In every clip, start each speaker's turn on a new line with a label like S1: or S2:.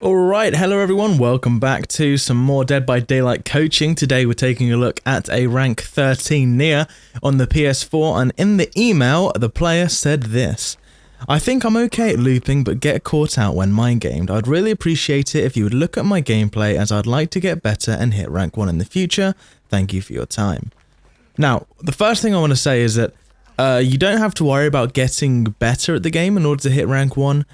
S1: Alright, hello everyone, welcome back to some more Dead by Daylight coaching. Today we're taking a look at a rank 13 NEA on the PS4, and in the email, the player said this. I think I'm okay at looping, but get caught out when mind gamed. I'd really appreciate it if you would look at my gameplay, as I'd like to get better and hit rank 1 in the future. Thank you for your time. Now, the first thing I want to say is that you don't have to worry about getting better at the game in order to hit rank 1.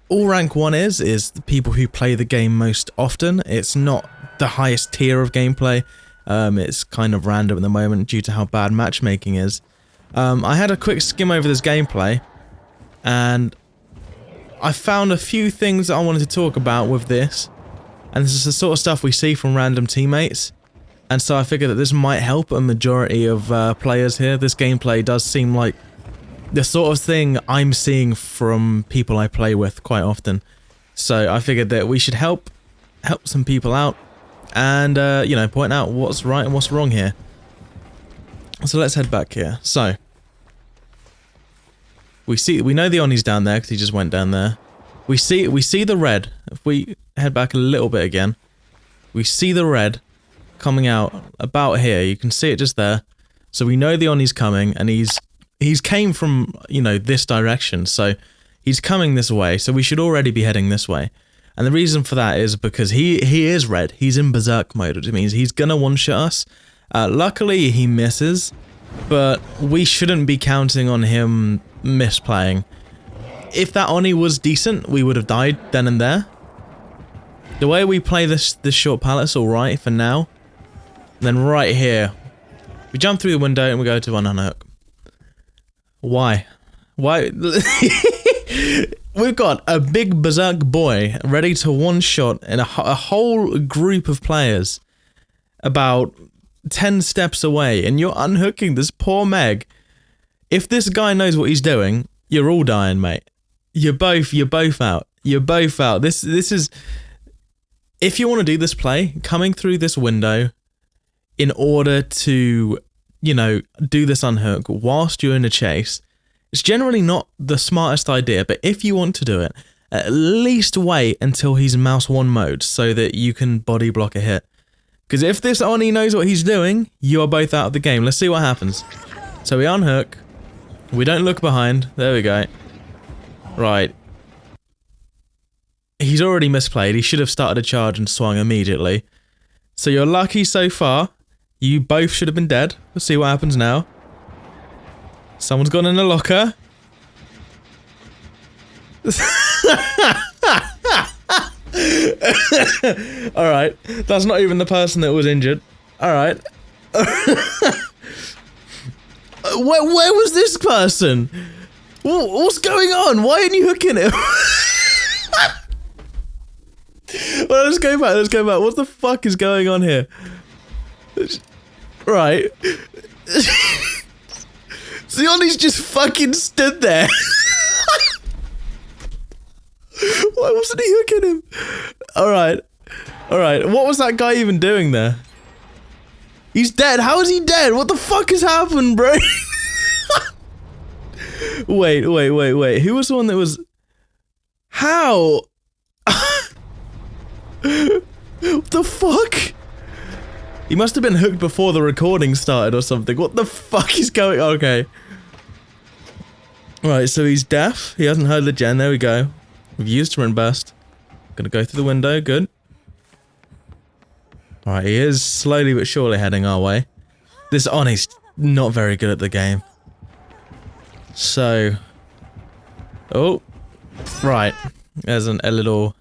S1: All rank 1 is the people who play the game most often. It's not the highest tier of gameplay. It's kind of random at the moment due to how bad matchmaking is. I had a quick skim over this gameplay, and I found a few things that I wanted to talk about with this. And this is the sort of stuff we see from random teammates. And so I figured that this might help a majority of players here. This gameplay does seem like the sort of thing I'm seeing from people I play with quite often. So I figured that we should help some people out and, you know, point out what's right and what's wrong here. So let's head back here. So we know the Oni's down there because he just went down there. We see the red. If we head back a little bit again, we see the red coming out about here. You can see it just there. So we know the Oni's coming, and he's came from, you know, this direction, so he's coming this way, so we should already be heading this way. And the reason for that is because he is red. He's in berserk mode, which means he's gonna one-shot us. Luckily, he misses, but we shouldn't be counting on him misplaying. If that Oni was decent, we would have died then and there. The way we play this short pallet's alright for now. And then right here, we jump through the window and we go to unhook. Why? We've got a big berserk boy ready to one-shot in a whole group of players about 10 steps away, and you're unhooking this poor Meg. If this guy knows what he's doing, you're all dying, mate. You're both out. You're both out. This is... If you want to do this play, coming through this window in order to, you know, do this unhook whilst you're in a chase, it's generally not the smartest idea, but if you want to do it, at least wait until he's mouse 1 mode so that you can body block a hit. Because if this Oni knows what he's doing, you are both out of the game. Let's see what happens. So we unhook. We don't look behind. There we go. Right. He's already misplayed. He should have started a charge and swung immediately. So you're lucky so far. You both should have been dead. Let's see what happens now. Someone's gone in a locker. Alright. That's not even the person that was injured. Alright. Where was this person? What's going on? Why aren't you hooking him? Well, let's go back. What the fuck is going on here? Right. Zioni's just fucking stood there. Why wasn't he hooking him? Alright. What was that guy even doing there? He's dead. How is he dead? What the fuck has happened, bro? Wait. Who was the one that was... How? What the fuck? He must have been hooked before the recording started or something. What the fuck is going on? Okay. Right, so he's deaf. He hasn't heard the gen. There we go. We've used Sprint Burst. Gonna go through the window. Good. Alright, he is slowly but surely heading our way. This Oni's not very good at the game. So... Oh. Right. There's a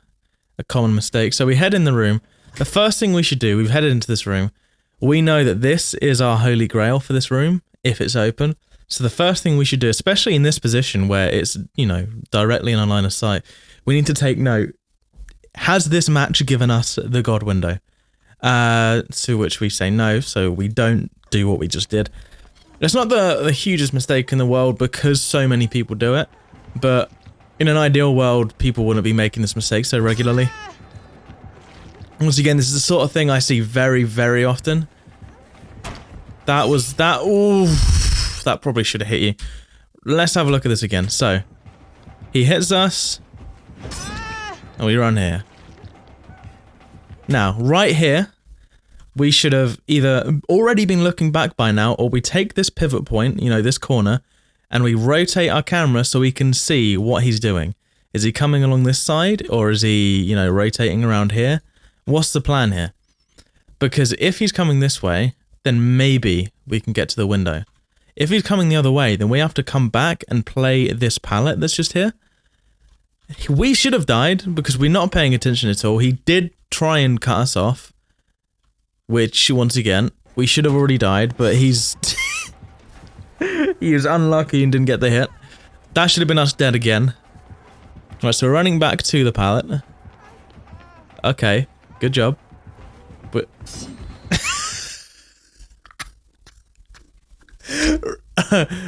S1: common mistake. So we head in the room. The first thing we should do, we've headed into this room. We know that this is our holy grail for this room, if it's open. So the first thing we should do, especially in this position where it's, you know, directly in our line of sight, we need to take note. Has this match given us the God window? To which we say no, so we don't do what we just did. It's not the hugest mistake in the world because so many people do it, but in an ideal world, people wouldn't be making this mistake so regularly. Once again, this is the sort of thing I see very, very often. Ooh, that probably should have hit you. Let's have a look at this again. So, he hits us, and we run here. Now, right here, we should have either already been looking back by now, or we take this pivot point, you know, this corner, and we rotate our camera so we can see what he's doing. Is he coming along this side, or is he, you know, rotating around here? What's the plan here? Because if he's coming this way, then maybe we can get to the window. If he's coming the other way, then we have to come back and play this pallet that's just here. We should have died because we're not paying attention at all. He did try and cut us off, which, once again, we should have already died, but he's... he was unlucky and didn't get the hit. That should have been us dead again. Right, so we're running back to the pallet. Okay, good job. But...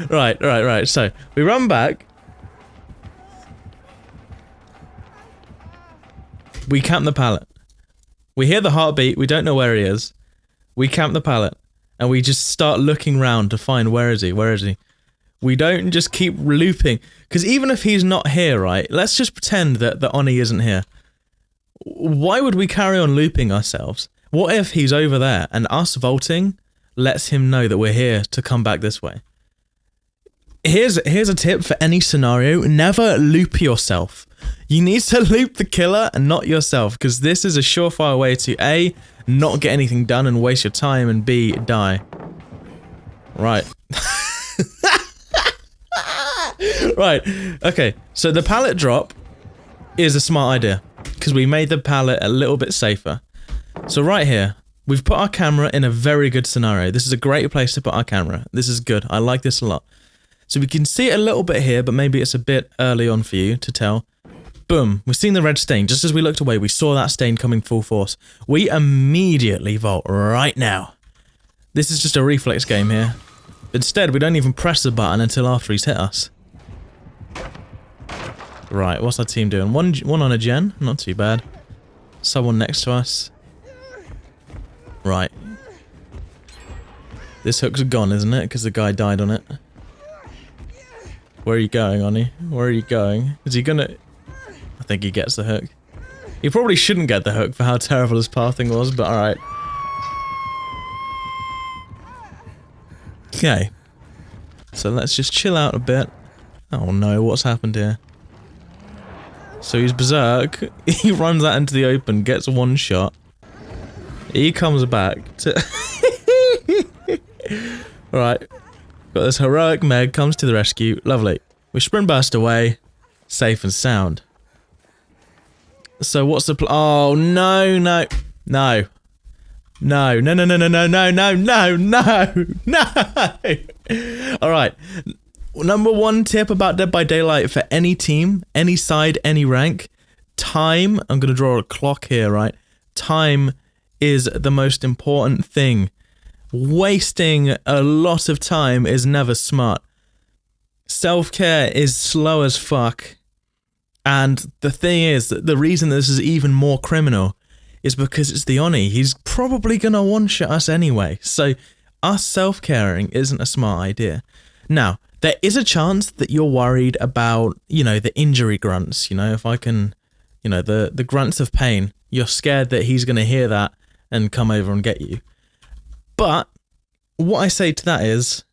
S1: right. So, we run back. We camp the pallet. We hear the heartbeat, we don't know where he is. We camp the pallet, and we just start looking round to find where is he. We don't just keep looping, because even if he's not here, right, let's just pretend that the Oni isn't here. Why would we carry on looping ourselves? What if he's over there, and us vaulting lets him know that we're here to come back this way? Here's a tip for any scenario: never loop yourself. You need to loop the killer and not yourself, because this is a surefire way to A, not get anything done and waste your time, and B, die. Right. Right, okay, so the pallet drop is a smart idea, because we made the pallet a little bit safer. So right here, we've put our camera in a very good scenario. This is a great place to put our camera. This is good, I like this a lot. So we can see it a little bit here, but maybe it's a bit early on for you to tell. Boom, we've seen the red stain. Just as we looked away, we saw that stain coming full force. We immediately vault right now. This is just a reflex game here. Instead, we don't even press the button until after he's hit us. Right, what's our team doing? One on a gen, not too bad. Someone next to us. Right. This hook's gone, isn't it? Because the guy died on it. Where are you going, Oni? Where are you going? Is he gonna... I think he gets the hook. He probably shouldn't get the hook for how terrible his pathing was, but alright. Okay. So let's just chill out a bit. Oh no, what's happened here? So he's berserk. He runs out into the open, gets one shot. He comes back to... Alright. Got this heroic Meg, comes to the rescue. Lovely. We sprint burst away. Safe and sound. So what's the oh no. Alright. Number one tip about Dead by Daylight for any team, any side, any rank. Time. I'm gonna draw a clock here, right? Time is the most important thing. Wasting a lot of time is never smart. Self-care is slow as fuck. And the thing is, that the reason this is even more criminal is because it's the Oni. He's probably going to one-shot us anyway. So us self-caring isn't a smart idea. Now, there is a chance that you're worried about, you know, the injury grunts. You know, if I can, you know, the grunts of pain. You're scared that he's going to hear that and come over and get you. But what I say to that is,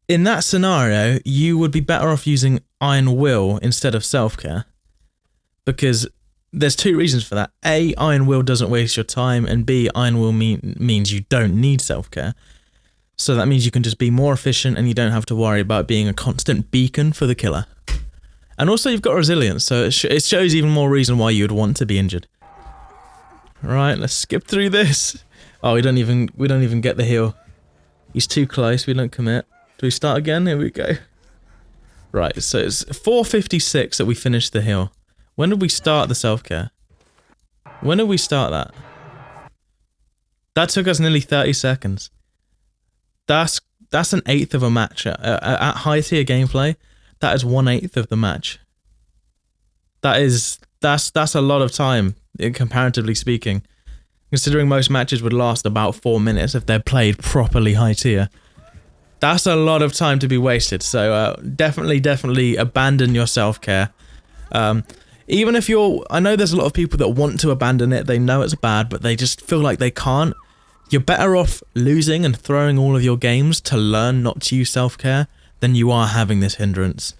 S1: in that scenario, you would be better off using Iron Will instead of self-care. Because there's two reasons for that. A, Iron Will doesn't waste your time, and B, Iron Will means you don't need self-care. So that means you can just be more efficient and you don't have to worry about being a constant beacon for the killer. And also you've got resilience, so it shows even more reason why you would want to be injured. Right, let's skip through this. Oh, we don't even get the heal. He's too close, we don't commit. Do we start again? Here we go. Right, so it's 4:56 that we finished the heal. When did we start the self-care? When did we start that? That took us nearly 30 seconds. That's an eighth of a match. At high tier gameplay, that is 1/8 of the match. That's a lot of time, comparatively speaking. Considering most matches would last about 4 minutes if they're played properly high tier. That's a lot of time to be wasted, so definitely abandon your self-care. Even if I know there's a lot of people that want to abandon it, they know it's bad, but they just feel like they can't. You're better off losing and throwing all of your games to learn not to use self-care than you are having this hindrance.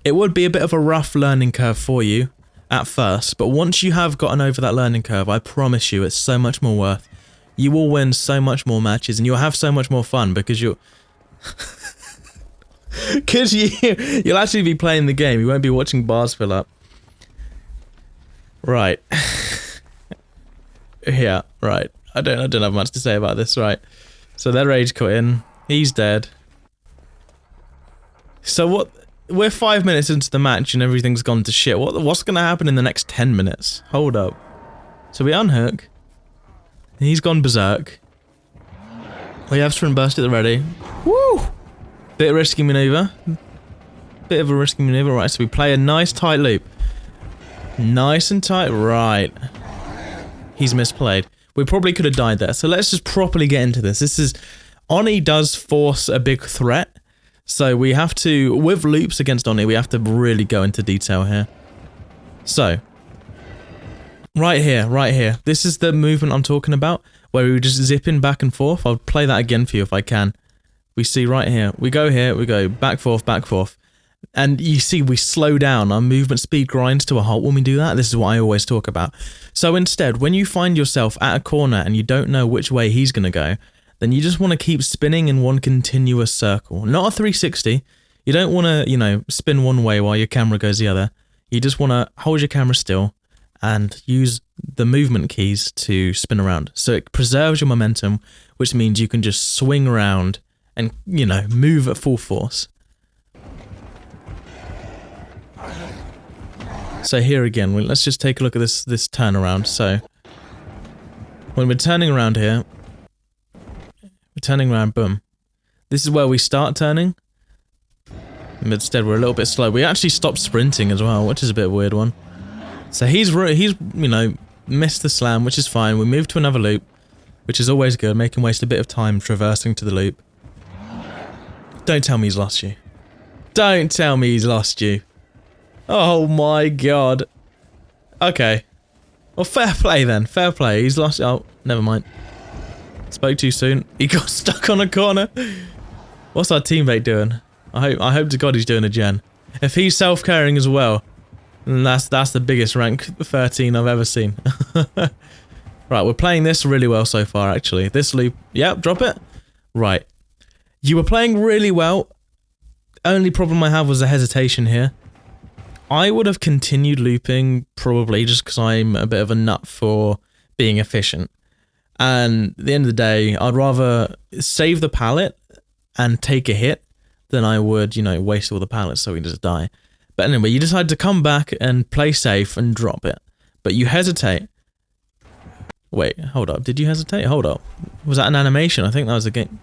S1: It would be a bit of a rough learning curve for you at first, but once you have gotten over that learning curve, I promise you it's so much more worth. You will win so much more matches and you'll have so much more fun because you'll actually be playing the game. You won't be watching bars fill up. Right. Yeah, right. I don't have much to say about this, right. So their rage cut in. He's dead. So what? We're 5 minutes into the match and everything's gone to shit. What's going to happen in the next 10 minutes? Hold up. So we unhook. He's gone berserk. We have sprint burst at the ready. Woo! Bit of risky maneuver. Bit of a risky maneuver. Right, so we play a nice tight loop. Nice and tight. Right. He's misplayed. We probably could have died there. So let's just properly get into this. Oni does force a big threat. So we have to, with loops against Oni, we have to really go into detail here. So, right here. This is the movement I'm talking about, where we were just zipping back and forth. I'll play that again for you if I can. We see right here. We go here, we go back, forth. And you see we slow down. Our movement speed grinds to a halt when we do that. This is what I always talk about. So instead, when you find yourself at a corner and you don't know which way he's going to go, then you just want to keep spinning in one continuous circle. Not a 360. You don't want to, spin one way while your camera goes the other. You just want to hold your camera still and use the movement keys to spin around. So it preserves your momentum, which means you can just swing around and, move at full force. So here again, let's just take a look at this turnaround. So when we're turning around here, turning around, boom. This is where we start turning. And instead, we're a little bit slow. We actually stopped sprinting as well, which is a bit of a weird one. So he's missed the slam, which is fine. We move to another loop, which is always good. Make him waste a bit of time traversing to the loop. Don't tell me he's lost you. Don't tell me he's lost you. Oh my god. Okay. Well, fair play then. Fair play. He's lost. Oh, never mind. Spoke too soon. He got stuck on a corner. What's our teammate doing? I hope to God he's doing a gen. If he's self-caring as well, then that's the biggest rank 13 I've ever seen. Right, we're playing this really well so far, actually. This loop. Yep, drop it. Right. You were playing really well. Only problem I have was the hesitation here. I would have continued looping, probably, just because I'm a bit of a nut for being efficient. And at the end of the day, I'd rather save the pallet and take a hit than I would, waste all the pallets so we just die. But anyway, you decide to come back and play safe and drop it. But you hesitate. Wait, hold up. Did you hesitate? Hold up. Was that an animation? I think that was a game.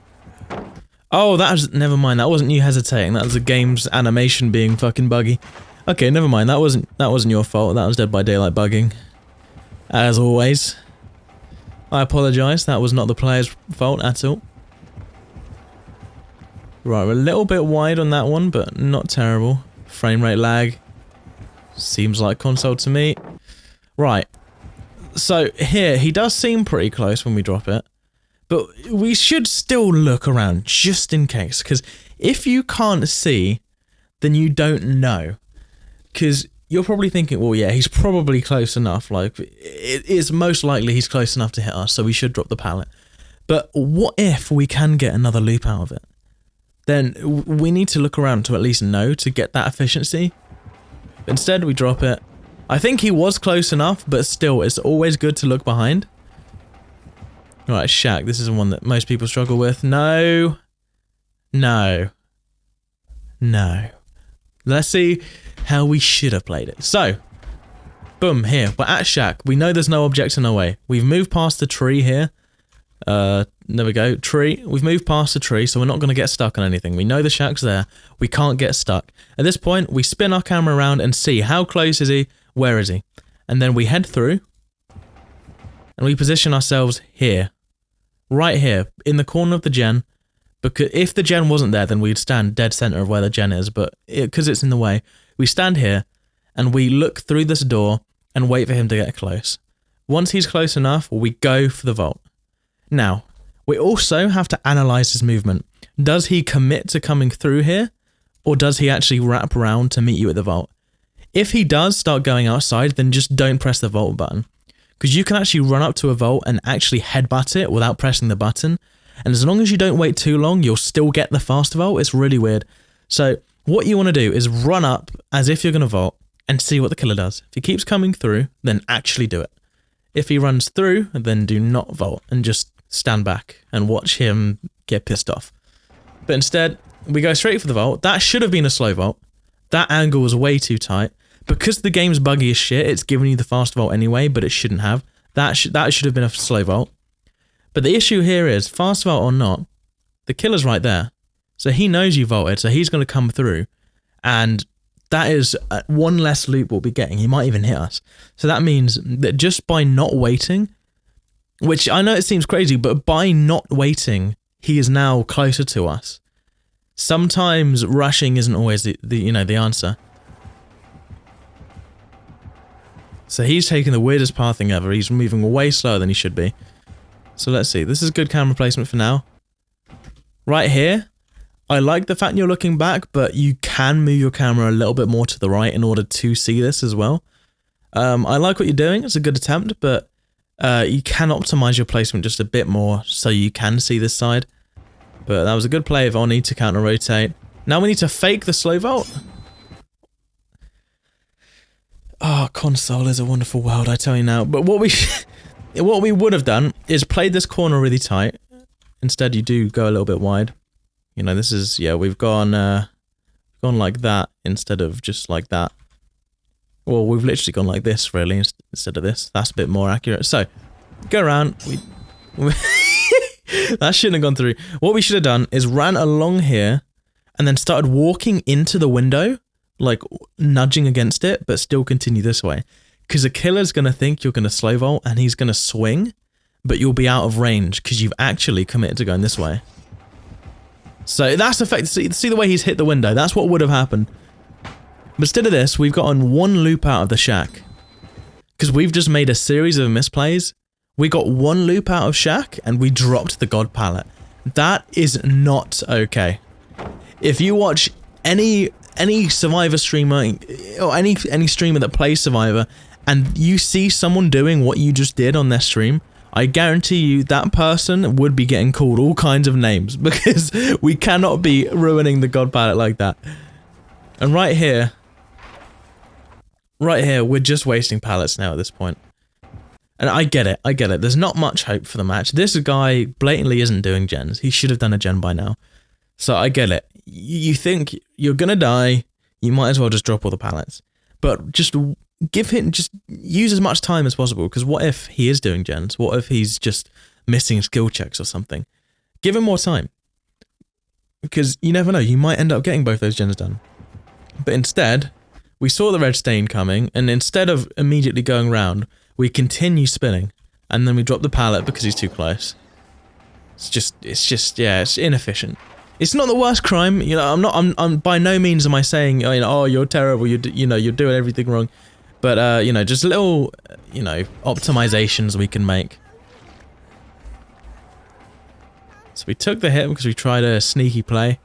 S1: Oh, never mind. That wasn't you hesitating. That was the game's animation being fucking buggy. Okay, never mind. That wasn't your fault. That was Dead by Daylight bugging. As always. I apologise, that was not the player's fault at all. Right, we're a little bit wide on that one, but not terrible. Frame rate lag. Seems like console to me. Right. So here, he does seem pretty close when we drop it. But we should still look around, just in case. Because if you can't see, then you don't know. Because you're probably thinking, well, yeah, he's probably close enough. Like, it is most likely he's close enough to hit us, so we should drop the pallet. But what if we can get another loop out of it? Then we need to look around to at least know to get that efficiency. Instead, we drop it. I think he was close enough, but still, it's always good to look behind. Right, Shaq, this is the one that most people struggle with. No. No. No. Let's see how we should have played it. So, boom, here. We're at Shack. We know there's no objects in our way. We've moved past the tree here. There we go. Tree. We've moved past the tree, so we're not going to get stuck on anything. We know the Shack's there. We can't get stuck. At this point, we spin our camera around and see how close is he, where is he. And then we head through, and we position ourselves here. Right here, in the corner of the gen. Because if the gen wasn't there, then we'd stand dead center of where the gen is. But because it's in the way, we stand here, and we look through this door and wait for him to get close. Once he's close enough, we go for the vault. Now, we also have to analyze his movement. Does he commit to coming through here, or does he actually wrap around to meet you at the vault? If he does start going outside, then just don't press the vault button, because you can actually run up to a vault and actually headbutt it without pressing the button. And as long as you don't wait too long, you'll still get the fast vault. It's really weird. So what you want to do is run up as if you're going to vault and see what the killer does. If he keeps coming through, then actually do it. If he runs through, then do not vault and just stand back and watch him get pissed off. But instead, we go straight for the vault. That should have been a slow vault. That angle was way too tight. Because the game's buggy as shit, it's giving you the fast vault anyway, but it shouldn't have. That should have been a slow vault. But the issue here is, fast vault or not, the killer's right there. So he knows you vaulted, so he's going to come through. And that is one less loop we'll be getting. He might even hit us. So that means that just by not waiting, which I know it seems crazy, but by not waiting, he is now closer to us. Sometimes rushing isn't always the answer. So he's taking the weirdest pathing ever. He's moving way slower than he should be. So let's see. This is good camera placement for now. Right here, I like the fact you're looking back, but you can move your camera a little bit more to the right in order to see this as well. I like what you're doing. It's a good attempt, but you can optimize your placement just a bit more so you can see this side. But that was a good play of Oni to counter rotate. Now we need to fake the slow vault. Oh, console is a wonderful world, I tell you now. But what we would have done is played this corner really tight. Instead, you do go a little bit wide. You know, this is, yeah, we've gone like that instead of just like that. Well, we've literally gone like this, really, instead of this. That's a bit more accurate. So, go around. That shouldn't have gone through. What we should have done is ran along here and then started walking into the window, like nudging against it, but still continue this way. Because the killer's going to think you're going to slow vault and he's going to swing, but you'll be out of range because you've actually committed to going this way. So that's effective. See the way he's hit the window? That's what would have happened. But instead of this, we've gotten one loop out of the shack. Because we've just made a series of misplays. We got one loop out of shack and we dropped the god pallet. That is not okay. If you watch any Survivor streamer or any streamer that plays Survivor and you see someone doing what you just did on their stream, I guarantee you that person would be getting called all kinds of names because we cannot be ruining the god pallet like that. And right here, we're just wasting pallets now at this point. And I get it. There's not much hope for the match. This guy blatantly isn't doing gens. He should have done a gen by now. So I get it. You think you're gonna die, you might as well just drop all the pallets. But just just use as much time as possible, because what if he is doing gens? What if he's just missing skill checks or something? Give him more time. Because you never know, you might end up getting both those gens done. But instead, we saw the red stain coming, and instead of immediately going round, we continue spinning, and then we drop the pallet because he's too close. It's inefficient. It's not the worst crime, you know. I'm by no means am I saying, you know, oh, you're terrible, you're doing everything wrong. But you know, just little, you know, optimizations we can make. So we took the hit because we tried a sneaky play,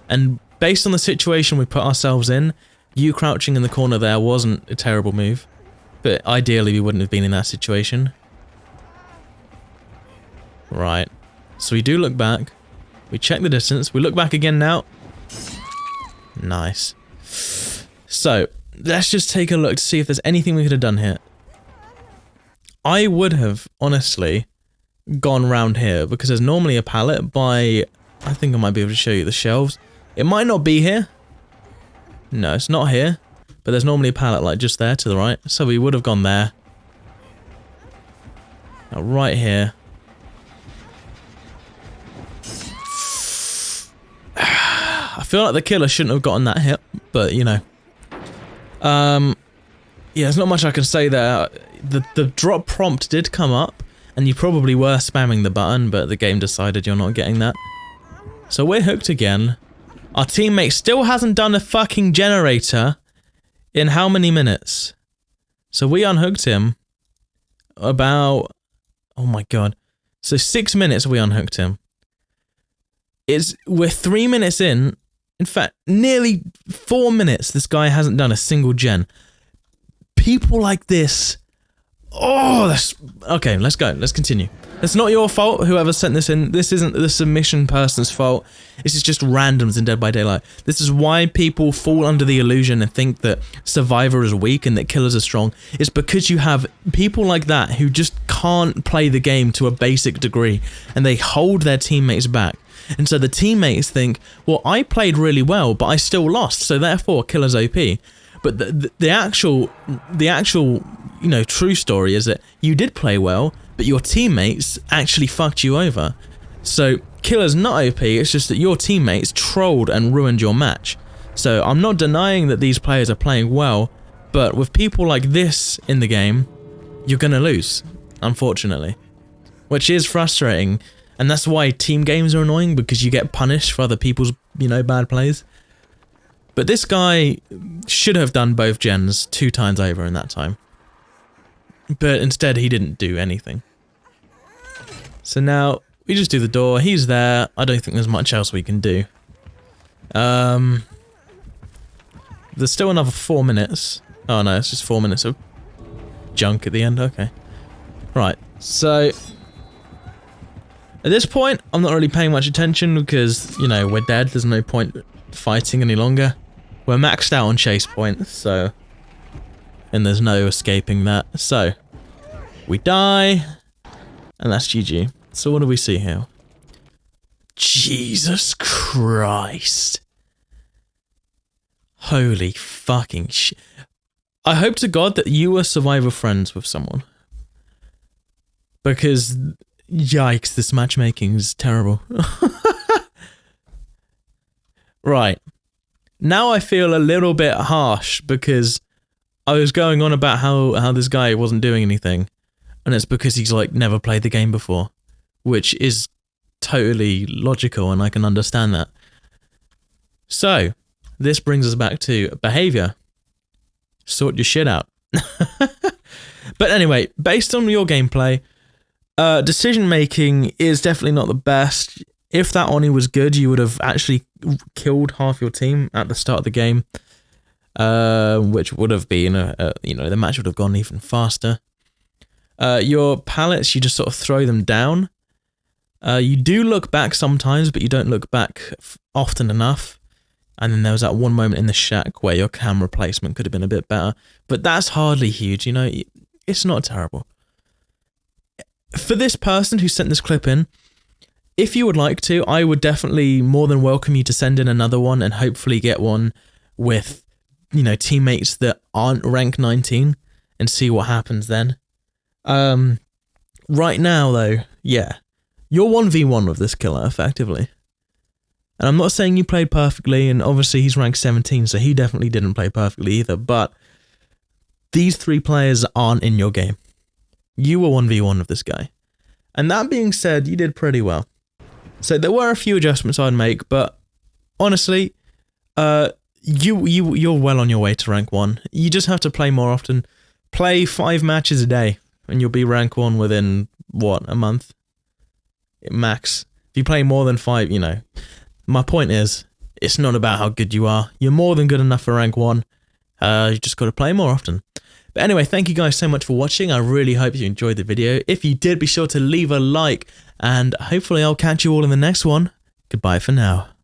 S1: and based on the situation we put ourselves in, you crouching in the corner there wasn't a terrible move. But ideally we wouldn't have been in that situation. Right. So we do look back. We check the distance. We look back again now. Nice. So, let's just take a look to see if there's anything we could have done here. I would have, honestly, gone round here, because there's normally a pallet by... I think I might be able to show you the shelves. It might not be here. No, it's not here. But there's normally a pallet like just there to the right. So we would have gone there. Now right here. I feel like the killer shouldn't have gotten that hit, but you know. Yeah, there's not much I can say there. The drop prompt did come up, and you probably were spamming the button, but the game decided you're not getting that. So we're hooked again. Our teammate still hasn't done a fucking generator. In how many minutes? So we unhooked him about, oh my god. So 6 minutes we unhooked him. We're 3 minutes in fact, nearly 4 minutes this guy hasn't done a single gen. People like this, okay, let's go, let's continue. It's not your fault, whoever sent this in. This isn't the submission person's fault. This is just randoms in Dead by Daylight. This is why people fall under the illusion and think that Survivor is weak and that killers are strong. It's because you have people like that who just can't play the game to a basic degree, and they hold their teammates back. And so the teammates think, well, I played really well, but I still lost, so therefore killer's OP. But the actual, you know, true story is that you did play well, but your teammates actually fucked you over. So killer's not OP, it's just that your teammates trolled and ruined your match. So I'm not denying that these players are playing well, but with people like this in the game, you're gonna lose, unfortunately. Which is frustrating, and that's why team games are annoying, because you get punished for other people's, you know, bad plays. But this guy should have done both gens 2 times over in that time. But instead he didn't do anything. So now we just do the door, he's there, I don't think there's much else we can do. There's still another 4 minutes. Oh no, it's just 4 minutes of junk at the end, okay. Right, so at this point I'm not really paying much attention because, you know, we're dead, there's no point fighting any longer. We're maxed out on chase points, so, and there's no escaping that. So we die, and that's GG. So what do we see here? Jesus Christ. Holy fucking shit. I hope to God that you were Survivor friends with someone. Because, yikes, this matchmaking is terrible. Right. Now I feel a little bit harsh because I was going on about how this guy wasn't doing anything. And it's because he's like never played the game before. Which is totally logical and I can understand that. So, this brings us back to behavior. Sort your shit out. But anyway, based on your gameplay, decision making is definitely not the best. If that Oni was good, you would have actually killed half your team at the start of the game, which would have been, you know, the match would have gone even faster. Your pallets, you just sort of throw them down. You do look back sometimes, but you don't look back often enough. And then there was that one moment in the shack where your camera placement could have been a bit better. But that's hardly huge, you know, it's not terrible. For this person who sent this clip in, if you would like to, I would definitely more than welcome you to send in another one and hopefully get one with, you know, teammates that aren't rank 19 and see what happens then. Right now though, yeah, you're 1v1 with this killer effectively. And I'm not saying you played perfectly, and obviously he's ranked 17, so he definitely didn't play perfectly either, but these 3 players aren't in your game. You were 1v1 with this guy. And that being said, you did pretty well. So there were a few adjustments I'd make, but honestly, you're well on your way to rank 1. You just have to play more often. Play 5 matches a day, and you'll be rank 1 within, what, a month? Max. If you play more than 5, you know. My point is, it's not about how good you are. You're more than good enough for rank 1. You just got to play more often. But anyway, thank you guys so much for watching. I really hope you enjoyed the video. If you did, be sure to leave a like, and hopefully I'll catch you all in the next one. Goodbye for now.